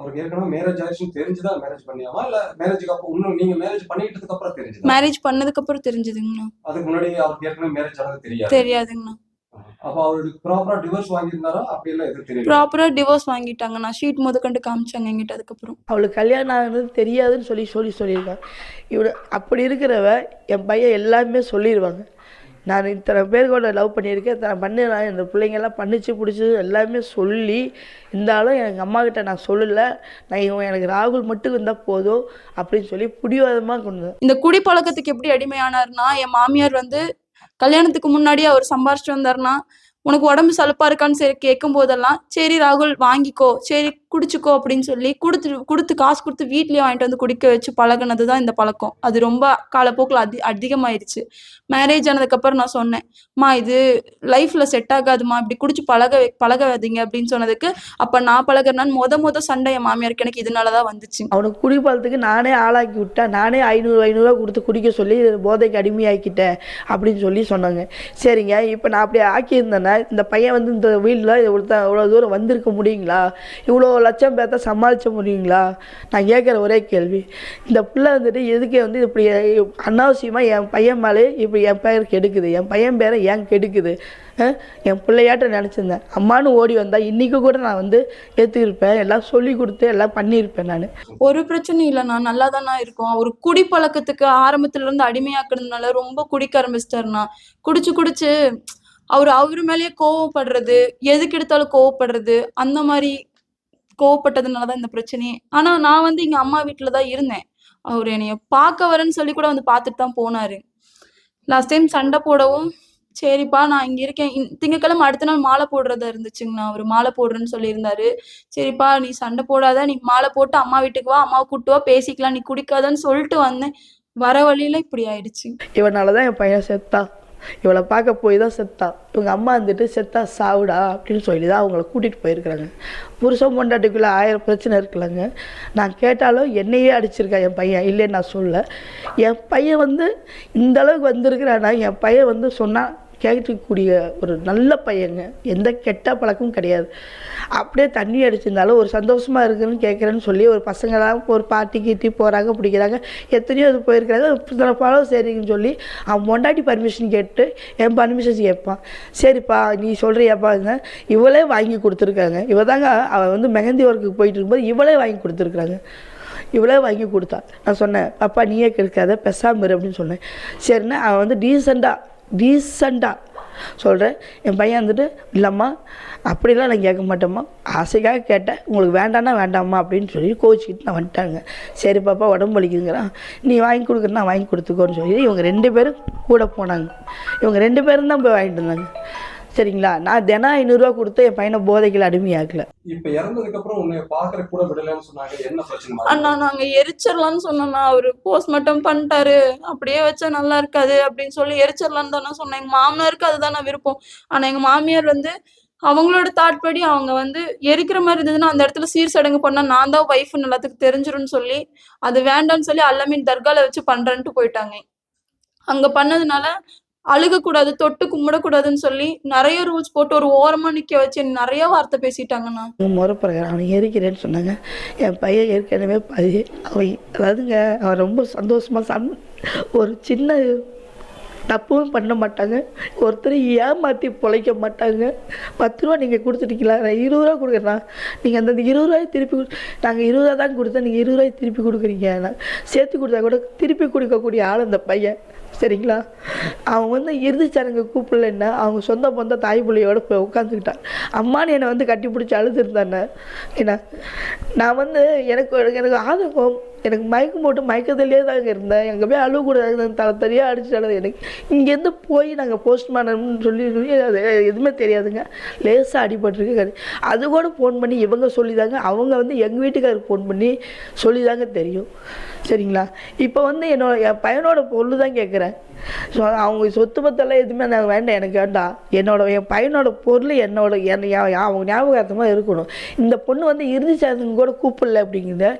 அவருக்கு ஏற்கனவே மேரேஜ் ஆயிடுச்சுன்னு தெரிஞ்சுதான் மேரேஜ் பண்ணியாமா இல்ல மேரேஜுக்கு அப்புறம் இன்னும் நீங்க மேரேஜ் பண்ணிட்டதுக்கு அப்புறம் தெரிஞ்சதா? மேரேஜ் பண்ணதுக்கு அப்புறம் தெரிஞ்சதுங்கண்ணா. அதுக்கு முன்னாடி அவருக்கு ஏற்கனவே மேரேஜ் ஆனது தெரியாது. தெரியாதுங்கண்ணா. அப்ப அவருக்கு ப்ராப்பரா டிவோர்ஸ் வாங்கியிருந்தாரா அப்படி எல்லாம் எதுவும் தெரியல. ப்ராப்பரா டிவோர்ஸ் வாங்கிட்டாங்கண்ணா. ஷீட் முதற்கண்டு காமிச்சாங்க என்கிட்ட. அதுக்கப்புறம் அவளுக்கு கல்யாணம் ஆகுது தெரியாதுன்னு சொல்லியிருக்காங்க. இவனு அப்படி இருக்கிறவ என் பையன் எல்லாமே சொல்லிடுவாங்க. நான் இத்தனை பேர் கூட லவ் பண்ணியிருக்கேன், இத்தனை பண்ணேன், இந்த பிள்ளைங்கெல்லாம் பண்ணிச்சு பிடிச்சது எல்லாமே சொல்லி இருந்தாலும் எங்கள் அம்மாக்கிட்ட நான் சொல்லலை. நான் இவன் எனக்கு ராகுல் மட்டும் இருந்தால் போதும் அப்படின்னு சொல்லி பிடிவாதமாக கொண்டு. இந்த குடிப்பழக்கத்துக்கு எப்படி அடிமையானார்னா, என் மாமியார் வந்து கல்யாணத்துக்கு முன்னாடி அவர் சம்பாரிச்சுட்டு வந்தாருன்னா, உனக்கு உடம்பு சலுப்பா இருக்கான்னு சரி கேட்கும் போதெல்லாம், சரி ராகுல் வாங்கிக்கோ, சரி குடிச்சுக்கோ அப்படின்னு சொல்லி கொடுத்து காசு கொடுத்து வீட்லயே வாங்கிட்டு வந்து குடிக்க வச்சு பழகுனது தான் இந்த பழக்கம். அது ரொம்ப காலப்போக்கில் அதிகமாயிருச்சு. மேரேஜ் ஆனதுக்கப்புறம் நான் சொன்னேன், இது லைஃப்ல செட் ஆகாதுமா, இப்படி குடிச்சு பழகாதீங்க அப்படின்னு சொன்னதுக்கு, அப்ப நான் பழகிறேன்னு மொத சண்டை என் மாமியாருக்கு எனக்கு இதனாலதான் வந்துச்சு. அவனுக்கு குடிப்பழத்துக்கு நானே ஆளாக்கி விட்டேன், நானே 500 கொடுத்து குடிக்க சொல்லி போதைக்கு அடிமையாக்கிட்டேன் அப்படின்னு சொல்லி சொன்னாங்க. சரிங்க, இப்போ நான் அப்படி ஆக்கியிருந்தேன்னா இந்த பையன் வந்து இந்த வீட்டில் இவ்வளோ தூரம் வந்திருக்க முடியுங்களா? இவ்வளோ லட்சம் பேர்த்த சமாளிக்க முடியுங்களா? நான் கேட்குற ஒரே கேள்வி, இந்த பிள்ளை வந்துட்டு எதுக்கு வந்து இப்படி அனாவசியமாக என் பையன் மேலே இப்படி என் பெயர் கெடுக்குது, என் பையன் பேரை ஏன் கெடுக்குது? என் பிள்ளையாட்ட நினச்சிருந்தேன், அம்மானு ஓடி வந்தால் இன்றைக்கி கூட நான் வந்து ஏற்றுக்கிருப்பேன், எல்லாம் சொல்லி கொடுத்து எல்லாம் பண்ணியிருப்பேன். நான் ஒரு பிரச்சனையும் இல்லைண்ணா, நல்லா தானே இருக்கும். அவர் குடிப்பழக்கத்துக்கு ஆரம்பத்துலேருந்து அடிமையாக்குறதுனால ரொம்ப குடிக்க ஆரம்பிச்சிட்டாருண்ணா. குடிச்சு அவரு மேலேயே கோவப்படுறது, எதுக்கு எடுத்தாலும் கோவப்படுறது, அந்த மாதிரி கோவப்பட்டதுனாலதான் இந்த பிரச்சனையே. ஆனா நான் வந்து எங்க அம்மா வீட்டுலதான் இருந்தேன். அவர் என்னைய பார்க்க வரேன்னு சொல்லி கூட வந்து பார்த்துட்டு தான் போனாரு. லாஸ்ட் டைம் சண்டை போடவும், சரிப்பா நான் இங்க இருக்கேன், திங்கக்கிழமை அடுத்த நாள் மாலை போடுறதா இருந்துச்சுங்கண்ணா. அவர் மாலை போடுறேன்னு சொல்லியிருந்தாரு. சரிப்பா நீ சண்டை போடாத, நீ மாலை போட்டு அம்மா வீட்டுக்கு வா, அம்மாவை கூட்டு வா, பேசிக்கலாம், நீ குடிக்காதன்னு சொல்லிட்டு வந்தேன். வர வழியில இப்படி ஆயிடுச்சு. இவனாலதான் என் பையன் செத்தா, இவளை பார்க்க போய் தான் செத்தா. இவங்க அம்மா வந்துட்டு செத்தா சாவுடா அப்படின்னு சொல்லி தான் அவங்கள கூட்டிகிட்டு போயிருக்கிறாங்க. புருஷன் பொண்டாட்டிக்குள்ளே 1000 பிரச்சனை இருக்குல்லங்க. நான் கேட்டாலும் என்னையே அடிச்சிருக்கேன் என் பையன், இல்லைன்னு நான் சொல்ல. என் பையன் வந்து இந்த அளவுக்கு வந்திருக்கிறான்னா என் பையன் வந்து சொன்னால் கேட்கக்கூடிய ஒரு நல்ல பையங்க, எந்த கெட்ட பழக்கமும் கிடையாது. அப்படியே தண்ணி அடிச்சிருந்தாலும் ஒரு சந்தோஷமாக இருக்குன்னு கேட்குறேன்னு சொல்லி ஒரு பசங்களாம் ஒரு பார்ட்டி கீட்டி போகிறாங்க, பிடிக்கிறாங்க, எத்தனையோ இது போயிருக்கிறாங்க. இத்தனை பழம் சரிங்கன்னு சொல்லி அவன் பொண்டாட்டி பர்மிஷன் கேட்டு என் பர்மிஷன் கேட்பான். சரிப்பா நீ சொல்கிறியாப்பாங்க, இவளே வாங்கி கொடுத்துருக்காங்க. இவ தாங்க அவன் வந்து மெஹந்தி ஒர்க்குக்கு போயிட்டு இருக்கும்போது இவளே வாங்கி கொடுத்துருக்குறாங்க. இவ்வளோ வாங்கி கொடுத்தா. நான் சொன்னேன், அப்பா நீயே கெடுக்காத, பெசாம இரு அப்படின்னு சொன்னேன். சரின்னா அவன் வந்து டீசெண்டாக சொல்கிறேன். என் பையன் வந்துட்டு, இல்லைம்மா அப்படிலாம் நான் கேட்க மாட்டேம்மா, ஆசைக்காக கேட்டேன், உங்களுக்கு வேண்டாம்னா வேண்டாம்மா அப்படின்னு சொல்லி கோச்சிக்கிட்டு நான் வந்துட்டாங்க. சரி பாப்பா உடம்பு வலிக்குங்கிறான், நீ வாங்கி கொடுக்குறேன்னா வாங்கி கொடுத்துக்கோன்னு சொல்லி இவங்க 2 பேரும் கூட போனாங்க. இவங்க 2 பேரும் தான் போய் வாங்கிட்டு வந்தாங்க. சரிங்களா, நான் தினம் 500 கொடுத்து என் பையனை போதைகள் அடிமையாக்கல. இப்ப இறந்ததுக்கு அப்புறம் உன்னை பாக்குற கூட விடலன்னு சொன்னாங்க, என்ன பிரச்சனை? அண்ணா நாங்க எரிச்சிடலாம்னு சொன்னோம்னா, அவரு போஸ்ட்மார்ட்டம் பண்ணிட்டாரு, அப்படியே வச்சா நல்லா இருக்காது அப்படின்னு சொல்லி எரிச்சிடலான்னு தானே சொன்னேன். எங்க மாமனாருக்கு அதுதானே விருப்பம். ஆனா எங்க மாமியார் வந்து அவங்களோட தாட் படி அவங்க வந்து எரிக்கிற மாதிரி இருந்ததுன்னா அந்த இடத்துல சீர் சடங்கு பண்ணா நான் தான் ஒய்ஃப்னு எல்லாத்துக்கும் தெரிஞ்சிரும்னு சொல்லி அது வேண்டாம்னு சொல்லி அல்லமீன் தர்கால வச்சு பண்றேன்ட்டு போயிட்டாங்க. அங்க பண்ணதுனால அழுகக்கூடாது, தொட்டு கும்பிடக்கூடாதுன்னு சொல்லி நிறைய ரூல்ஸ் போட்டு ஒரு ஓரமா நிக்க வச்சு நிறைய வார்த்தை பேசிட்டாங்கண்ணா. முறைப்பிரகாரம் அவனை எரிக்கிறேன்னு சொன்னாங்க. என் பையன் ஏற்கனவே அவன் அதாவதுங்க அவன் ரொம்ப சந்தோஷமா ஒரு சின்ன தப்பும் பண்ண மாட்டாங்க, ஒருத்தர் ஏமாற்றி பிழைக்க மாட்டாங்க. 10 ரூபா நீங்கள் கொடுத்துட்டீங்களா, நான் 20 ரூபா கொடுக்குறேன், நீங்கள் அந்த 20 ரூபாய் திருப்பி நாங்கள் 20 ரூபா தான் கொடுத்தா நீங்கள் 20 ரூபாய் திருப்பி கொடுக்குறீங்க. நான் சேர்த்து கொடுத்தா கூட திருப்பி கொடுக்கக்கூடிய ஆள் அந்த பையன். சரிங்களா, அவன் வந்து இறுதி சடங்கு கூப்பிடலன்னா அவங்க சொந்த பந்த தாய் பிள்ளையோட போய் உட்காந்துக்கிட்டான். அம்மானு என்னை வந்து கட்டி பிடிச்சி அழுதுருந்தானே. ஏன்னா நான் வந்து எனக்கு ஆதங்கம், எனக்கு மயக்கம் போட்டு மயக்கத்திலே தாங்க இருந்தேன். எங்கே போய் அழுவக்கூடாது, தனியாக அடிச்சுட்டாலும் எனக்கு இங்கேருந்து போய் நாங்கள் போஸ்ட்மார்ட்டம்னு சொல்லி அது எதுவுமே தெரியாதுங்க, லேசாக அடிபட்டுருக்கு. அது கூட ஃபோன் பண்ணி இவங்க சொல்லிதாங்க, அவங்க வந்து எங்கள் வீட்டுக்காரருக்கு ஃபோன் பண்ணி சொல்லிதாங்க தெரியும். சரிங்களா, இப்போ வந்து என் பையனோட பொண்ணு தான் கேட்குறேன், ஸோ அவங்க சொத்து பத்தெல்லாம் எதுவுமே நான் வேண்டாம், எனக்கு வேண்டாம். என் பையனோட பொருள் அவங்க ஞாபகார்த்தமாக இருக்கணும். இந்த பொண்ணு வந்து இறுதி சடங்கு கூட கூப்பிடல அப்படிங்குது.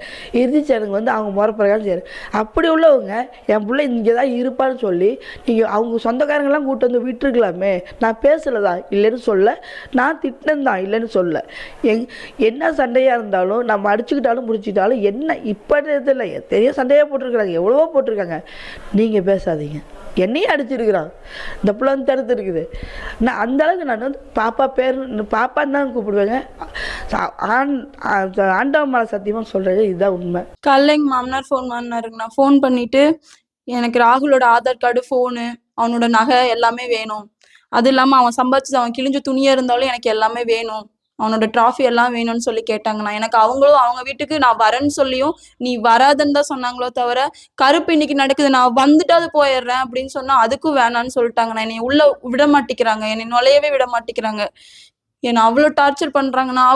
இறுதி சடங்கு வந்து அவங்க முறை பிரகாரம் சரி. அப்படி உள்ளவங்க என் பிள்ளை இங்கே தான் இருப்பான்னு சொல்லி நீங்கள் அவங்க சொந்தக்காரங்களாம் கூப்பிட்டு வந்து விட்டுருக்கலாமே. நான் பேசலை தான், இல்லைன்னு சொல்ல, நான் திட்டினது தான், இல்லைன்னு சொல்ல. என்ன சண்டையாக இருந்தாலும் நம்ம அடிச்சுக்கிட்டாலும் முடிச்சுக்கிட்டாலும் என்ன இப்போ இதில் எத்தனையோ சண்டையாக போட்டிருக்கிறாங்க, எவ்வளவோ போட்டிருக்காங்க. நீங்கள் பேசாதீங்க. என்னையும் அடிச்சிருக்கிறான், இந்த பிள்ளை வந்து தடுத்துருக்குது. நான் அந்த அளவுக்கு நான் வந்து பாப்பா பேர் பாப்பான்னு தான் கூப்பிடுவேங்க. ஆண்டவ மேலே சத்தியமாக சொல்கிறது இதுதான் உண்மை. காலைல எங்கள் மாமனார் ஃபோன் பண்ணாருங்கண்ணா. ஃபோன் பண்ணிட்டு எனக்கு ராகுலோட ஆதார் கார்டு, ஃபோனு, அவனோட நகை எல்லாமே வேணும். அது இல்லாமல் அவன் சம்பாதிச்சது அவன் கிழிஞ்ச துணியாக இருந்தாலும் எனக்கு எல்லாமே வேணும், அவனோட ட்ராஃபி எல்லாம் வேணும்னு சொல்லி கேட்டாங்கண்ணா. எனக்கு அவங்களும் அவங்க வீட்டுக்கு நான் வரேன்னு சொல்லியும் நீ வராதுன்னு தான் சொன்னாங்களோ தவிர, கருப்பு இன்னைக்கு நடக்குது நான் வந்துட்டு அது போயிடுறேன் அப்படின்னு சொன்னா அதுக்கும் வேணான்னு சொல்லிட்டாங்கண்ணா. என்னை உள்ள விட மாட்டேங்கிறாங்க, என்னை நுழையவே விட மாட்டேங்கிறாங்க. என்னை அவ்வளோ டார்ச்சர் பண்றாங்கண்ணா.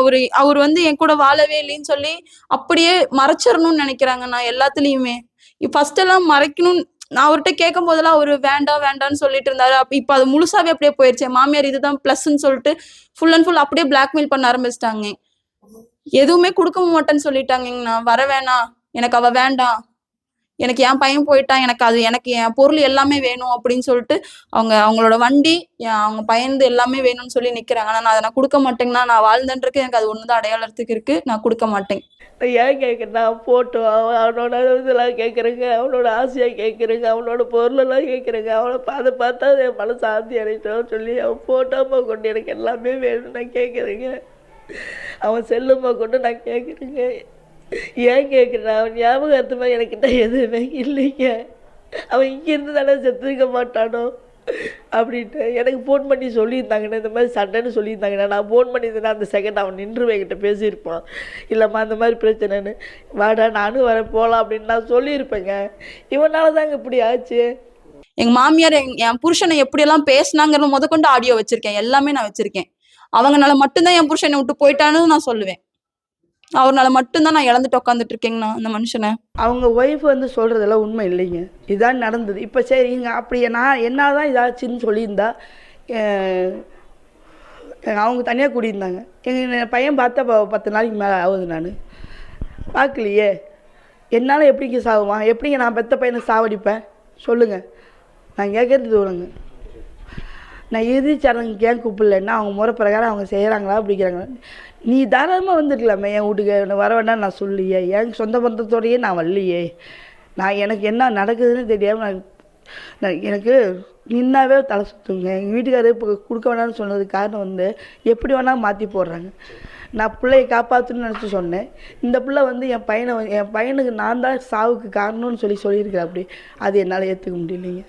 அவர் வந்து என் கூட வாழவே இல்லைன்னு சொல்லி அப்படியே மறைச்சிடணும்னு நினைக்கிறாங்கண்ணா எல்லாத்துலயுமே. ஃபர்ஸ்ட் எல்லாம் மறைக்கணும். நான் அவர்கிட்ட கேட்கும் போதெல்லாம் அவரு வேண்டாம் வேண்டாம்னு சொல்லிட்டு இருந்தாரு. இப்ப அது முழுசாவே அப்படியே போயிடுச்சு. மாமியார் இதுதான் பிளஸ்ன்னு சொல்லிட்டு ஃபுல் அண்ட் ஃபுல் அப்படியே பிளாக்மெயில் பண்ண ஆரம்பிச்சிட்டாங்க. எதுவுமே கொடுக்க மாட்டேன்னு சொல்லிட்டாங்கண்ணா. வர வேணாம், எனக்கு அவ வேண்டாம், எனக்கு என் பையன் போயிட்டான், எனக்கு என் பொருள் எல்லாமே வேணும் அப்படின்னு சொல்லிட்டு அவங்களோட வண்டி, அவங்க பையன் எல்லாமே வேணும்னு சொல்லி நிக்கிறாங்க. ஆனா நான் அதை கொடுக்க மாட்டேங்கண்ணா. நான் வாழ்ந்தேன்றதுக்கு எனக்கு அது ஒண்ணுதான் அடையாளத்துக்கு இருக்கு, நான் கொடுக்க மாட்டேன். ஏன் கேட்குறேன், நான் போட்டோ அவனோட இதெல்லாம் கேட்குறேங்க, அவனோட ஆசையாக கேட்குறேங்க, அவனோட பொருளெல்லாம் கேட்குறேங்க. அவனை அதை பார்த்தா என் மனசு சாந்தி அடைத்தோன்னு சொல்லி அவன் ஃபோட்டோமா கொண்டு எனக்கு எல்லாமே வேணும்னு நான் கேட்குறேங்க. அவன் செல்லுமா கொண்டு நான் கேட்குறேங்க. ஏன் கேட்குறேன், அவன் ஞாபகார்த்தமாக எனக்கிட்ட எதுவுமே இல்லைங்க. அவன் இங்கேருந்து தானே செத்துருக்க மாட்டானோ அப்படின்ட்டு எனக்கு ஃபோன் பண்ணி சொல்லியிருந்தாங்கண்ணா. இந்த மாதிரி சண்டைன்னு சொல்லியிருந்தாங்கண்ணா. நான் ஃபோன் பண்ணியிருந்தேன்னா அந்த செகண்ட் அவன் நின்று என்கிட்ட பேசியிருப்பான். இல்லைம்மா அந்த மாதிரி பிரச்சனைன்னு, வாடா நானும் வரேன் போகலாம் அப்படின்னு நான் சொல்லியிருப்பேங்க. இவனால தாங்க இப்படி ஆச்சு. எங்க மாமியார் என் புருஷனை எப்படியெல்லாம் பேசினாங்கிற முதற்கொண்டு ஆடியோ வச்சிருக்கேன், எல்லாமே நான் வச்சிருக்கேன். அவங்கனால மட்டும்தான் என் புருஷனை விட்டு போயிட்டான்னு நான் சொல்லுவேன். அவர்னால மட்டும்தான் நான் இழந்துட்டு உட்காந்துட்டு இருக்கேங்கண்ணா அந்த மனுஷனை. அவங்க ஒய்ஃப் வந்து சொல்கிறதெல்லாம் உண்மை இல்லைங்க, இதான் நடந்தது. இப்போ சரிங்க, அப்படி நான் என்ன தான் இதாச்சுன்னு சொல்லியிருந்தா அவங்க தனியாக கூட்டியிருந்தாங்க. எங்கள் பையன் பார்த்தா 10 நாளைக்கு மேலே ஆகுது, நான் பார்க்கலையே. என்னால் எப்படிங்க சாவுவான், எப்படிங்க நான் பெத்த பையனை சாவடிப்பேன் சொல்லுங்கள். நான் கேட்குறது தோணுங்க. நான் இறுதி சடங்குக்கு ஏன் கூப்பிடலன்னா அவங்க முறை பிரகாரம் அவங்க செய்கிறாங்களா அப்படிங்கிறாங்களா. நீ தாராளமாக வந்துருக்கலாமே என் வீட்டுக்கு, வர வேண்டாம் நான் சொல்லியே. என் சொந்த பந்தத்தோடையே நான் வரலையே. எனக்கு என்ன நடக்குதுன்னு தெரியாமல் எனக்கு நின்னாவே தலை சுற்றுங்க. எங்கள் வீட்டுக்காரர் இப்போ கொடுக்க வேணாம்னு சொன்னதுக்கு காரணம் வந்து எப்படி வேணால் மாற்றி போடுறாங்க. நான் பிள்ளையை காப்பாற்றணும்னு நினச்சி சொன்னேன். இந்த பிள்ளை வந்து என் பையனுக்கு நான் தான் சாவுக்கு காரணம்னு சொல்லியிருக்கிறேன். அப்படி அது என்னால் ஏற்றுக்க முடியலைங்க.